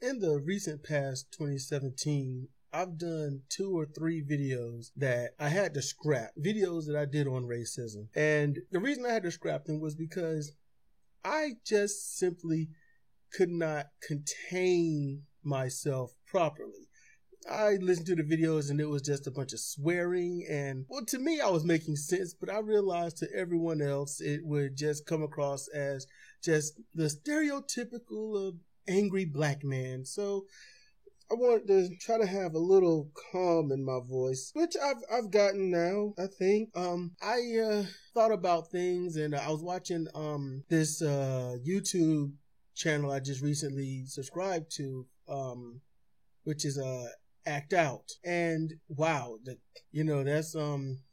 in the recent past 2017, I've done 2 or 3 videos that I had to scrap, videos that I did on racism. And the reason I had to scrap them was because I just simply could not contain myself properly. I listened to the videos and it was just a bunch of swearing, and well, to me I was making sense, but I realized to everyone else it would just come across as just the stereotypical angry black man. So I wanted to try to have a little calm in my voice, which I've gotten now, I think. I thought about things, and I was watching this YouTube channel I just recently subscribed to, which is Act Out. And wow, that's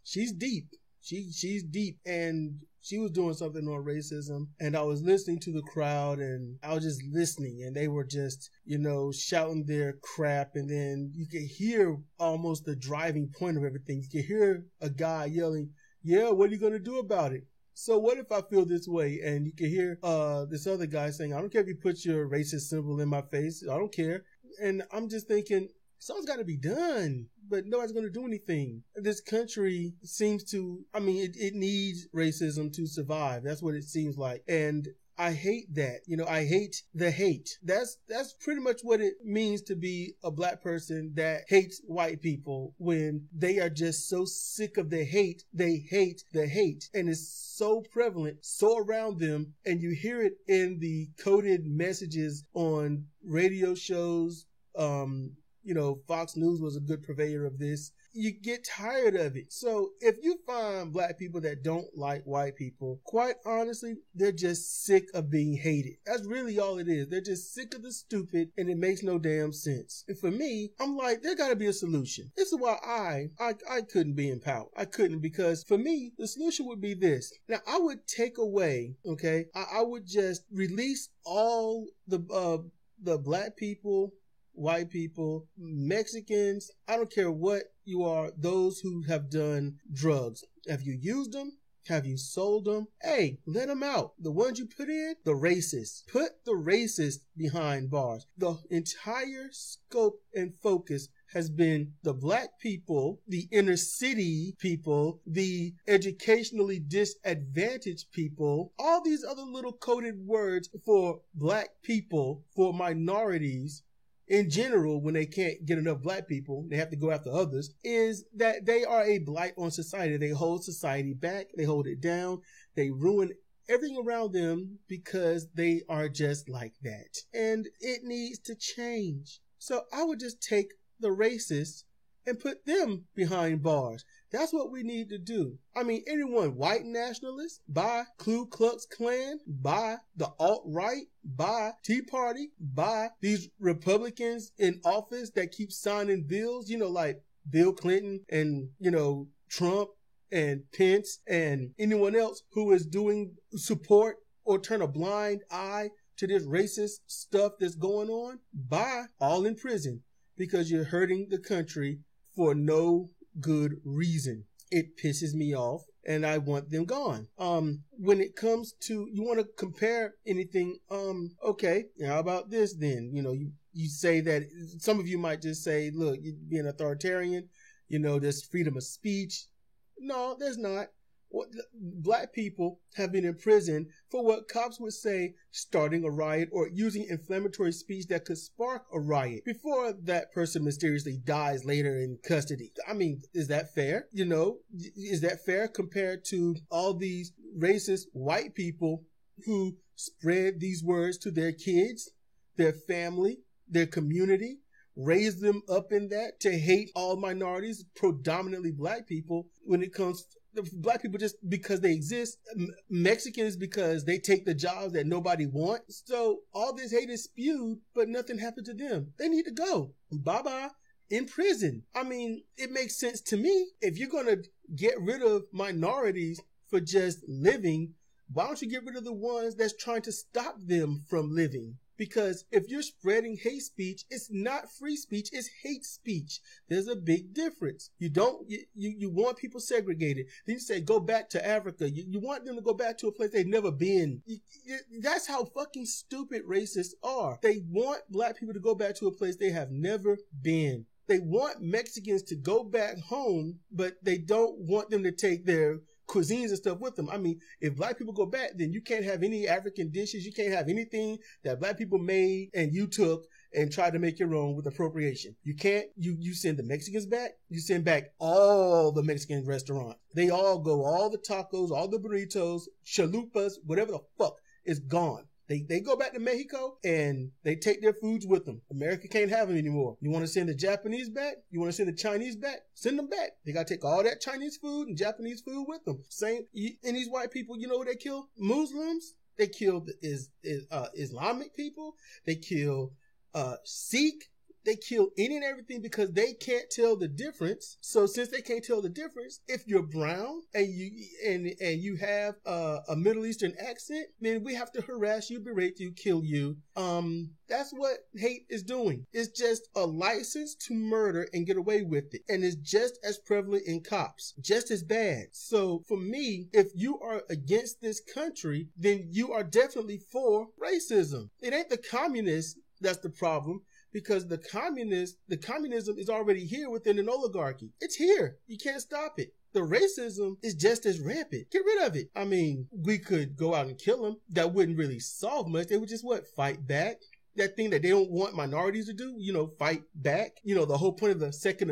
she's deep. She's deep, and she was doing something on racism, and I was listening to the crowd, and I was just listening, and they were just, shouting their crap, and then you could hear almost the driving point of everything. You could hear a guy yelling, "Yeah, what are you going to do about it? So what if I feel this way?" And you can hear this other guy saying, "I don't care if you put your racist symbol in my face. I don't care." And I'm just thinking, something's got to be done, but nobody's going to do anything. This country seems to, it needs racism to survive. That's what it seems like. And I hate that. I hate the hate. That's pretty much what it means to be a black person that hates white people, when they are just so sick of the hate. They hate the hate, and it's so prevalent, so around them, and you hear it in the coded messages on radio shows. Fox News was a good purveyor of this. You get tired of it. So if you find black people that don't like white people, quite honestly, they're just sick of being hated. That's really all it is. They're just sick of the stupid, and it makes no damn sense. And for me, I'm like, there gotta be a solution. This is why I couldn't be in power. I couldn't, because for me, the solution would be this. Now, I would take away, I would just release all the black people, white people, Mexicans, I don't care what you are, those who have done drugs. Have you used them? Have you sold them? Hey, let them out. The ones you put in, the racists. Put the racists behind bars. The entire scope and focus has been the black people, the inner city people, the educationally disadvantaged people, all these other little coded words for black people, for minorities, in general, when they can't get enough black people, they have to go after others, is that they are a blight on society. They hold society back. They hold it down. They ruin everything around them because they are just like that. And it needs to change. So I would just take the racists and put them behind bars. That's what we need to do. Anyone, white nationalists, by Ku Klux Klan, by the alt-right, by Tea Party, by these Republicans in office that keep signing bills, like Bill Clinton and, Trump and Pence and anyone else who is doing support or turn a blind eye to this racist stuff that's going on, by all in prison, because you're hurting the country for no good reason. It pisses me off, and I want them gone. When it comes to, you want to compare anything, okay, how about this then? You say that, some of you might just say, look, you're being authoritarian, there's freedom of speech. No, there's not. Black people have been in prison for what cops would say starting a riot or using inflammatory speech that could spark a riot before that person mysteriously dies later in custody. Is that fair? Is that fair compared to all these racist white people who spread these words to their kids, their family, their community, raise them up in that to hate all minorities, predominantly black people, when it comes black people just because they exist, Mexicans because they take the jobs that nobody wants. So all this hate is spewed, but nothing happened to them. They need to go. Bye-bye. In prison. It makes sense to me. If you're going to get rid of minorities for just living, why don't you get rid of the ones that's trying to stop them from living? Because if you're spreading hate speech, it's not free speech, it's hate speech. There's a big difference. You want people segregated. Then you say, go back to Africa. You want them to go back to a place they've never been. That's how fucking stupid racists are. They want black people to go back to a place they have never been. They want Mexicans to go back home, but they don't want them to take their cuisines and stuff with them. I mean, if black people go back, then you can't have any African dishes. You can't have anything that black people made and you took and tried to make your own with appropriation. You can't, you send the Mexicans back, you send back all the Mexican restaurants. They all go, all the tacos, all the burritos, chalupas, whatever the fuck is gone. They go back to Mexico and they take their foods with them. America can't have them anymore. You want to send the Japanese back? You want to send the Chinese back? Send them back. They got to take all that Chinese food and Japanese food with them. Same, and these white people, you know what they kill? Muslims. They kill Islamic people. They kill Sikh. They kill any and everything because they can't tell the difference. So since they can't tell the difference, if you're brown and you have a Middle Eastern accent, then we have to harass you, berate you, kill you. That's what hate is doing. It's just a license to murder and get away with it. And it's just as prevalent in cops, just as bad. So for me, if you are against this country, then you are definitely for racism. It ain't the communists that's the problem. Because the communism is already here within an oligarchy. It's here. You can't stop it. The racism is just as rampant. Get rid of it. I mean, we could go out and kill them. That wouldn't really solve much. They would just, fight back. That thing that they don't want minorities to do, fight back. The whole point of the Second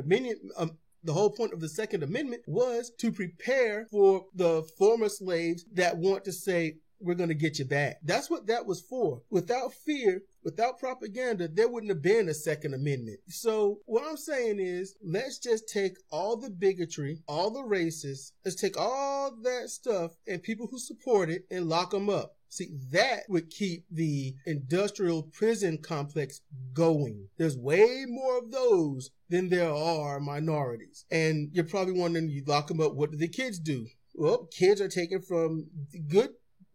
Amendment, was to prepare for the former slaves that want to say, we're going to get you back. That's what that was for. Without fear, without propaganda, there wouldn't have been a Second Amendment. So what I'm saying is, let's just take all the bigotry, all the racists, let's take all that stuff and people who support it and lock them up. See, that would keep the industrial prison complex going. There's way more of those than there are minorities. And you're probably wondering, you lock them up, what do the kids do? Well, kids are taken from good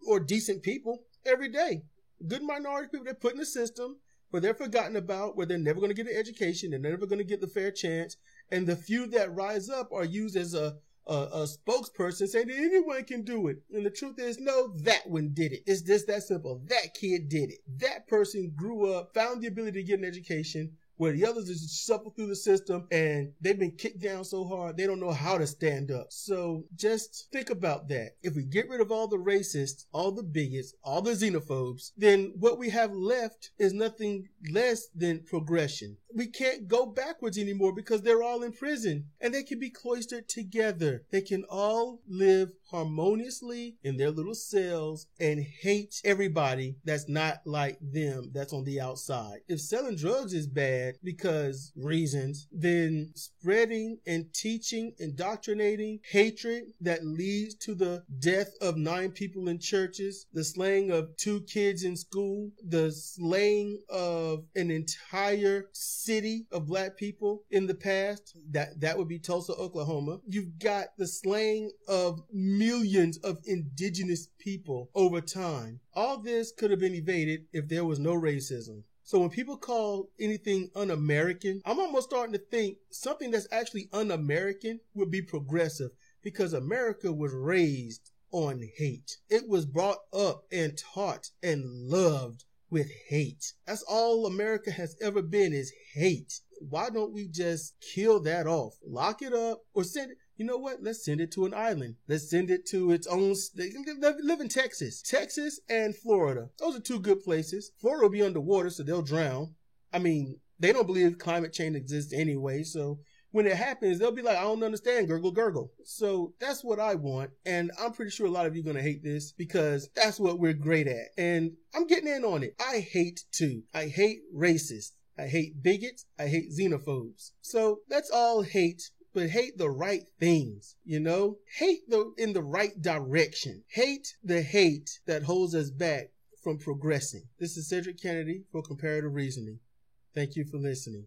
or decent people every day. Good minority people they're put in the system where they're forgotten about, where they're never going to get an education, they're never going to get the fair chance. And the few that rise up are used as a spokesperson saying that anyone can do it. And the truth is, no, that one did it. It's just that simple. That kid did it. That person grew up, found the ability to get an education, where the others just suffer through the system and they've been kicked down so hard they don't know how to stand up. So just think about that. If we get rid of all the racists, all the bigots, all the xenophobes, then what we have left is nothing less than progression. We can't go backwards anymore because they're all in prison and they can be cloistered together. They can all live harmoniously in their little cells and hate everybody that's not like them, that's on the outside. If selling drugs is bad because reasons, then spreading and teaching, indoctrinating hatred that leads to the death of 9 people in churches, the slaying of 2 kids in school, the slaying of an entire city of black people in the past, that would be Tulsa, Oklahoma. You've got the slaying of millions of indigenous people over time. All this could have been evaded if there was no racism. So when people call anything un-American, I'm almost starting to think something that's actually un-American would be progressive, because America was raised on hate. It was brought up and taught and loved with hate. That's all America has ever been, is hate. Why don't we just kill that off? Lock it up or send it. You know what? Let's send it to an island. Let's send it to its own. They live in Texas. Texas and Florida. Those are 2 good places. Florida will be underwater, so they'll drown. I mean, they don't believe climate change exists anyway, so when it happens, they'll be like, I don't understand, gurgle, gurgle. So that's what I want. And I'm pretty sure a lot of you are going to hate this because that's what we're great at. And I'm getting in on it. I hate too. I hate racists. I hate bigots. I hate xenophobes. So let's all hate, but hate the right things, Hate in the right direction. Hate the hate that holds us back from progressing. This is Cedric Kennedy for Comparative Reasoning. Thank you for listening.